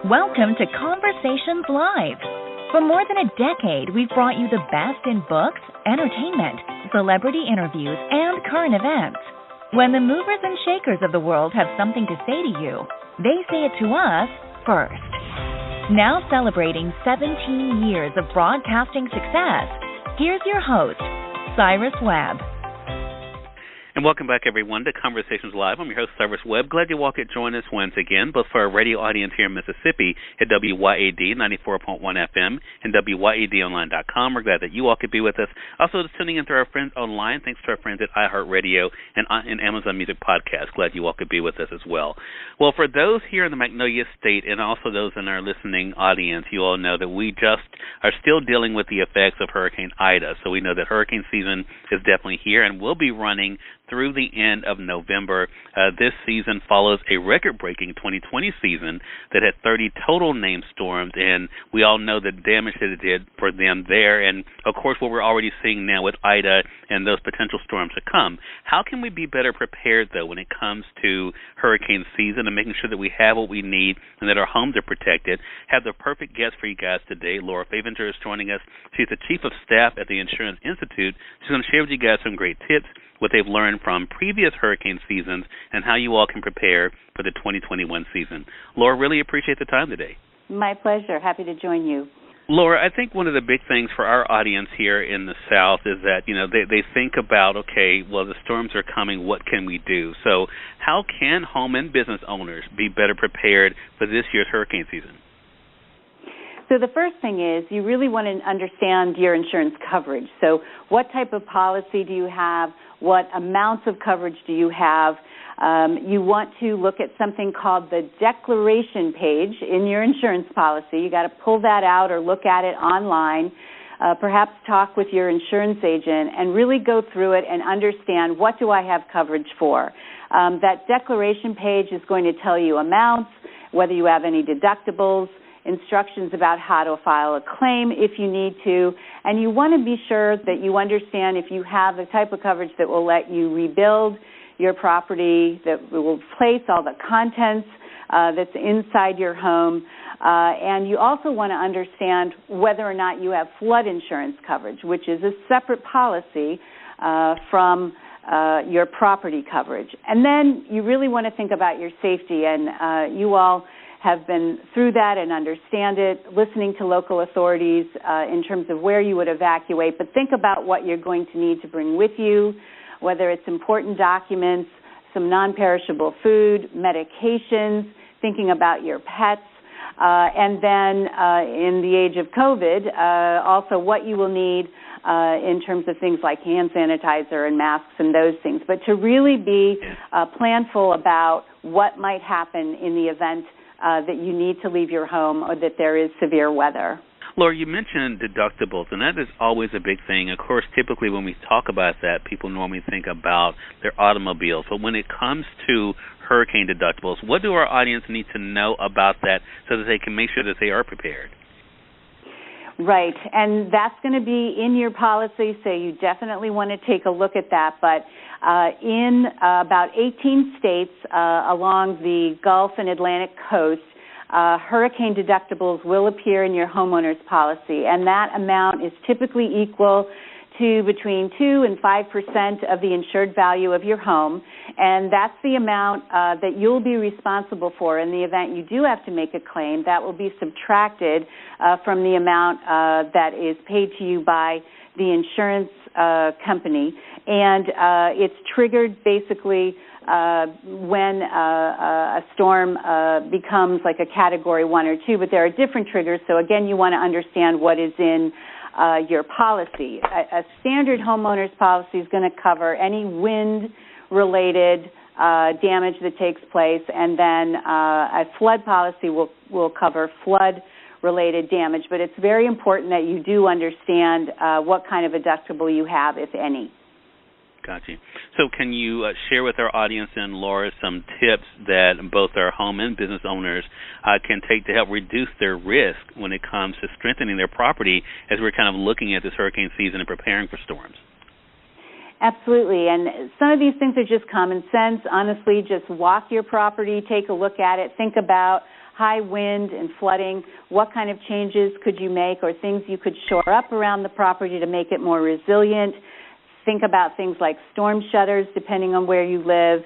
Welcome to Conversations Live. For more than a decade, we've brought you the best in books, entertainment, celebrity interviews, and current events. When the movers and shakers of the world have something to say to you, they say it to us first. Now celebrating 17 years of broadcasting success, here's your host, Cyrus Webb. And welcome back, everyone, to Conversations Live. I'm your host, Cyrus Webb. Glad you all could join us once again, both for our radio audience here in Mississippi at WYAD 94.1 FM and WYADonline.com. We're glad that you all could be with us. Also, just tuning in to our friends online, thanks to our friends at iHeartRadio and Amazon Music Podcast. Glad you all could be with us as well. Well, for those here in the Magnolia State and also those in our listening audience, you all know that we just are still dealing with the effects of Hurricane Ida. So we know that hurricane season is definitely here and will be running through the end of November. This season follows a record-breaking 2020 season that had 30 total named storms, and we all know the damage that it did for them there, and, of course, what we're already seeing now with Ida and those potential storms to come. How can we be better prepared, though, when it comes to hurricane season and making sure that we have what we need and that our homes are protected? Have the perfect guest for you guys today. Laura Favinger is joining us. She's the Chief of Staff at the Insurance Institute. She's going to share with you guys some great tips, what they've learned from previous hurricane seasons, and how you all can prepare for the 2021 season. Laura, really appreciate the time today. My pleasure. Happy to join you. Laura, I think one of the big things for our audience here in the South is that, they think about, okay, well, the storms are coming, what can we do? So how can home and business owners be better prepared for this year's hurricane season? So the first thing is you really want to understand your insurance coverage. So what type of policy do you have? What amounts of coverage do you have? You want to look at something called the declaration page in your insurance policy. You got to pull that out or look at it online. Perhaps talk with your insurance agent and really go through it and understand, what do I have coverage for? That declaration page is going to tell you amounts, whether you have any deductibles, instructions about how to file a claim if you need to, and you want to be sure that you understand if you have the type of coverage that will let you rebuild your property, that will replace all the contents that's inside your home, and you also want to understand whether or not you have flood insurance coverage, which is a separate policy from your property coverage. And then you really want to think about your safety, and you all have been through that and understand it, listening to local authorities in terms of where you would evacuate, but think about what you're going to need to bring with you, whether it's important documents, some non-perishable food, medications, thinking about your pets, and then in the age of COVID, also what you will need in terms of things like hand sanitizer and masks and those things, but to really be planful about what might happen in the event that you need to leave your home or that there is severe weather. Laura, you mentioned deductibles, and that is always a big thing. Of course, typically when we talk about that, people normally think about their automobiles. But when it comes to hurricane deductibles, what do our audience need to know about that so that they can make sure that they are prepared? Right, and that's going to be in your policy, so you definitely want to take a look at that. But in about 18 states along the Gulf and Atlantic coast, hurricane deductibles will appear in your homeowner's policy, and that amount is typically equal to between 2 and 5% of the insured value of your home, and that's the amount that you'll be responsible for in the event you do have to make a claim. That will be subtracted from the amount that is paid to you by the insurance company, and it's triggered basically when a storm becomes like a Category 1 or 2, but there are different triggers, so again, you want to understand what is in your policy. A standard homeowner's policy is going to cover any wind-related damage that takes place, and then a flood policy will cover flood-related damage. But it's very important that you do understand what kind of deductible you have, if any. Gotcha. So can you share with our audience and Laura some tips that both our home and business owners can take to help reduce their risk when it comes to strengthening their property as we're kind of looking at this hurricane season and preparing for storms? Absolutely, and some of these things are just common sense. Honestly, just walk your property, take a look at it, think about high wind and flooding, what kind of changes could you make or things you could shore up around the property to make it more resilient? Think about things like storm shutters, depending on where you live,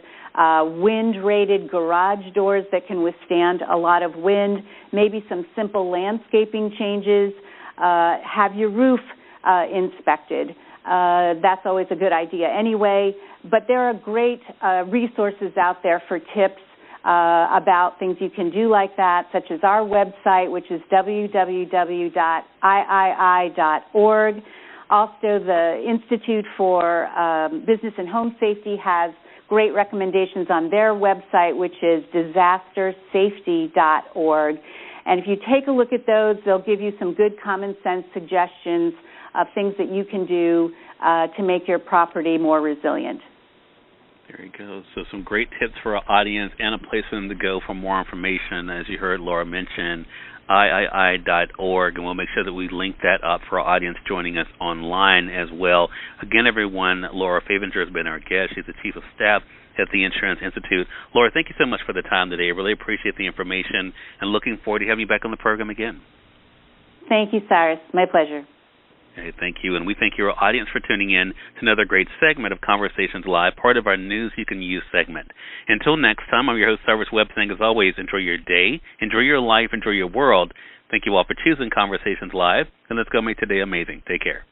wind-rated garage doors that can withstand a lot of wind, maybe some simple landscaping changes, have your roof inspected. That's always a good idea anyway, but there are great resources out there for tips about things you can do like that, such as our website, which is www.iii.org. Also, the Institute for Business and Home Safety has great recommendations on their website, which is disastersafety.org. And if you take a look at those, they'll give you some good common sense suggestions of things that you can do to make your property more resilient. There you go. So some great tips for our audience and a place for them to go for more information, as you heard Laura mention, iii.org, and we'll make sure that we link that up for our audience joining us online as well. Again, everyone, Laura Favinger has been our guest. She's the Chief of Staff at the Insurance Institute. Laura, thank you so much for the time today. I really appreciate the information and looking forward to having you back on the program again. Thank you, Cyrus. My pleasure. Okay, thank you, and we thank your audience for tuning in to another great segment of Conversations Live, part of our News You Can Use segment. Until next time, I'm your host, Cyrus Webb, saying as always, enjoy your day, enjoy your life, enjoy your world. Thank you all for choosing Conversations Live, and let's go make today amazing. Take care.